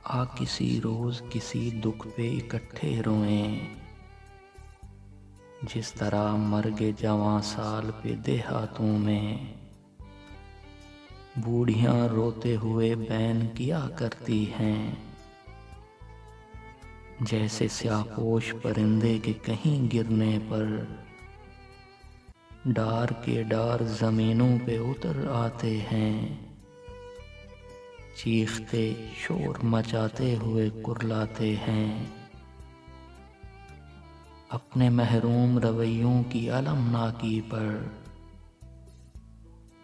کسی روز کسی دکھ پہ اکٹھے روئیں، جس طرح مرگ جواں سال پہ دیہاتوں میں بوڑھیاں روتے ہوئے بین کیا کرتی ہیں۔ جیسے سیاہ پوش پرندے کے کہیں گرنے پر ڈار کے ڈار زمینوں پہ اتر آتے ہیں، چیختے شور مچاتے ہوئے کرلاتے ہیں، اپنے محروم رویوں کی المناکی پر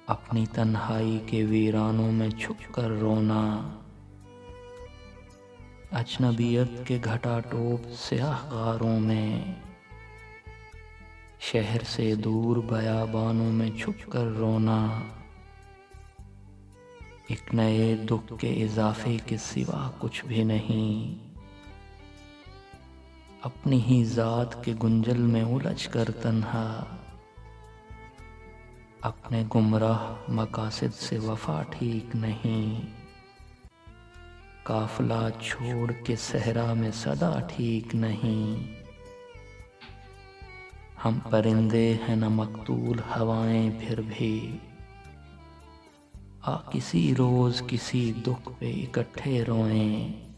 اپنی تنہائی کے ویرانوں میں چھپ کر رونا، اجنبیت کے گھٹا ٹوپ سیاہ غاروں میں، شہر سے دور بیابانوں میں چھپ کر رونا، ایک نئے دکھ کے اضافے کے سوا کچھ بھی نہیں، اپنی ہی ذات کے گنجل میں الجھ کر تنہا، اپنے گمراہ مقاصد سے وفا ٹھیک نہیں، قافلہ چھوڑ کے صحرا میں صدا ٹھیک نہیں، ہم پرندے ہیں نہ مقتول ہوائیں پھر بھی، کسی روز کسی دکھ پہ اکٹھے روئیں۔